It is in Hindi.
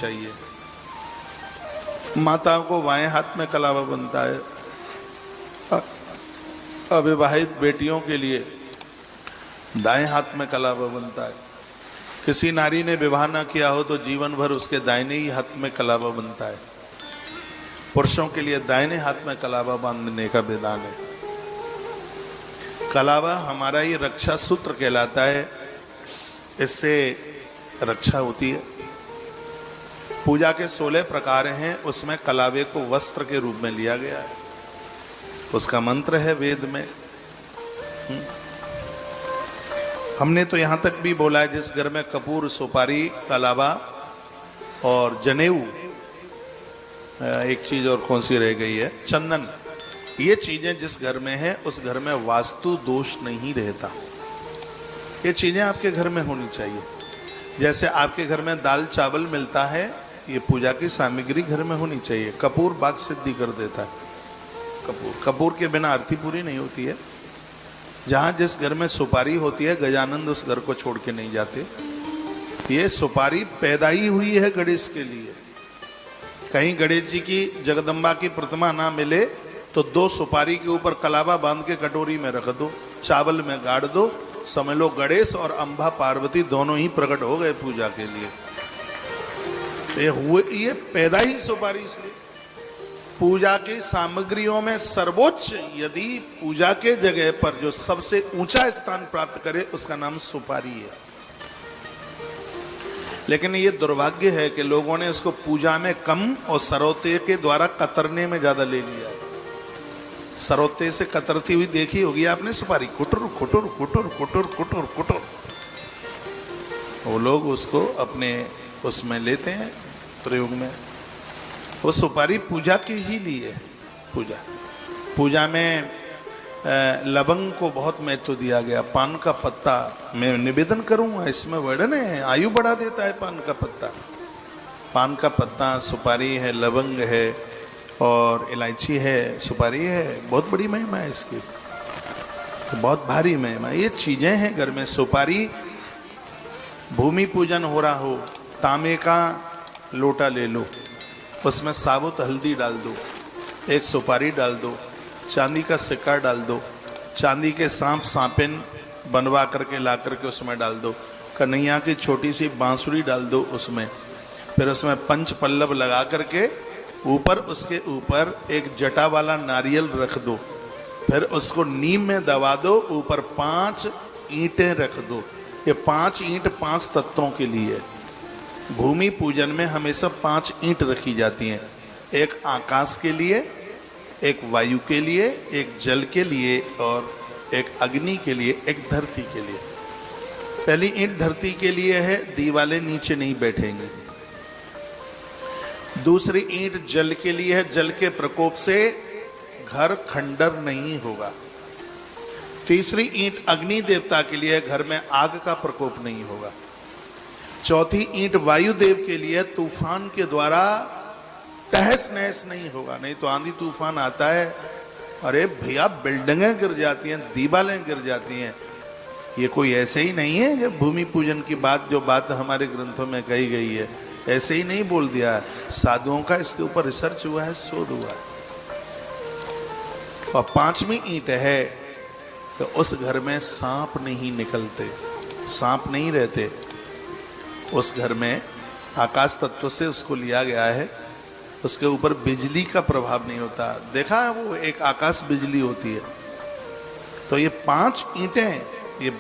चाहिए। माताओं को बाएं हाथ में कलावा बनता है, अविवाहित बेटियों के लिए दाएं हाथ में कलावा बनता है। किसी नारी ने विवाह न किया हो तो जीवन भर उसके दाहिने ही हाथ में कलावा बनता है। पुरुषों के लिए दाहिने हाथ में कलावा बांधने का विधान है। कलावा हमारा ही रक्षा सूत्र कहलाता है, इससे रक्षा होती है। पूजा के 16 प्रकार हैं, उसमें कलावे को वस्त्र के रूप में लिया गया है। उसका मंत्र है वेद में। हमने तो यहां तक भी बोला है, जिस घर में कपूर, सुपारी, कलावा और जनेऊ, एक चीज और कौन सी रह गई है, चंदन, ये चीजें जिस घर में है उस घर में वास्तु दोष नहीं रहता। ये चीजें आपके घर में होनी चाहिए। जैसे आपके घर में दाल चावल मिलता है, ये पूजा की सामग्री घर में होनी चाहिए। कपूर बाग सिद्धि कर देता है। कपूर के बिना आरती पूरी नहीं होती है। जहां जिस घर में सुपारी होती है, गजानंद उस घर को छोड़ के नहीं जाते। ये सुपारी पैदा ही हुई है गणेश के लिए। कहीं गणेश जी की, जगदम्बा की प्रतिमा ना मिले तो 2 सुपारी के ऊपर कलावा बांध के कटोरी में रख दो, चावल में गाड़ दो, समझ लो गणेश और अंबा पार्वती दोनों ही प्रकट हो गए पूजा के लिए। ये पैदा ही सुपारी इसलिए। पूजा की सामग्रियों में सर्वोच्च, यदि पूजा के जगह पर जो सबसे ऊंचा स्थान प्राप्त करे, उसका नाम सुपारी है। लेकिन ये दुर्भाग्य है कि लोगों ने उसको पूजा में कम और सरौते के द्वारा कतरने में ज्यादा ले लिया। सरौते से कतरती हुई देखी होगी आपने सुपारी, कुटुर कुटुर कुटुर कुटुर कुटुर कुटुर। वो लोग उसको अपने उसमें लेते हैं प्रयोग में। वो सुपारी पूजा के ही लिए। पूजा में लवंग को बहुत महत्व दिया गया। पान का पत्ता, मैं निवेदन करूंगा, इसमें वर्णन है, आयु बढ़ा देता है पान का पत्ता। पान का पत्ता, सुपारी है, लवंग है और इलायची है, सुपारी है। बहुत बड़ी महिमा है इसकी, बहुत भारी महिमा। ये चीजें हैं घर में। सुपारी, भूमि पूजन हो रहा हो, तांबे का लोटा ले लो, उसमें साबुत हल्दी डाल दो, एक सुपारी डाल दो, चांदी का सिक्का डाल दो, चांदी के सांप सांपिन बनवा करके ला करके उसमें डाल दो, कन्हैया की छोटी सी बांसुरी डाल दो उसमें, फिर उसमें पंच पल्लव लगा करके ऊपर, उसके ऊपर एक जटा वाला नारियल रख दो, फिर उसको नीम में दबा दो, ऊपर 5 ईंटें रख दो। ये 5 ईंट 5 तत्वों के लिए। भूमि पूजन में हमेशा 5 ईंट रखी जाती हैं। एक आकाश के लिए, एक वायु के लिए, एक जल के लिए और एक अग्नि के लिए, एक धरती के लिए। पहली ईंट धरती के लिए है, दीवालें नीचे नहीं बैठेंगी। दूसरी ईंट जल के लिए है, जल के प्रकोप से घर खंडर नहीं होगा। तीसरी ईंट अग्नि देवता के लिए, घर में आग का प्रकोप नहीं होगा। चौथी ईंट वायुदेव के लिए, तूफान के द्वारा तहस नहस नहीं होगा। नहीं तो आंधी तूफान आता है, अरे भैया बिल्डिंगें गिर जाती हैं, दीवारें गिर जाती हैं। ये कोई ऐसे ही नहीं है जब भूमि पूजन की बात, जो बात हमारे ग्रंथों में कही गई है, ऐसे ही नहीं बोल दिया है। साधुओं का इसके ऊपर रिसर्च हुआ है, शोध हुआ है। और 5वीं ईंट है कि उस घर में सांप नहीं निकलते, सांप नहीं रहते। उस घर में आकाश तत्व से उसको लिया गया है, उसके ऊपर बिजली का प्रभाव नहीं होता। देखा है वो एक आकाश बिजली होती है। तो ये 5 ईंटें, ये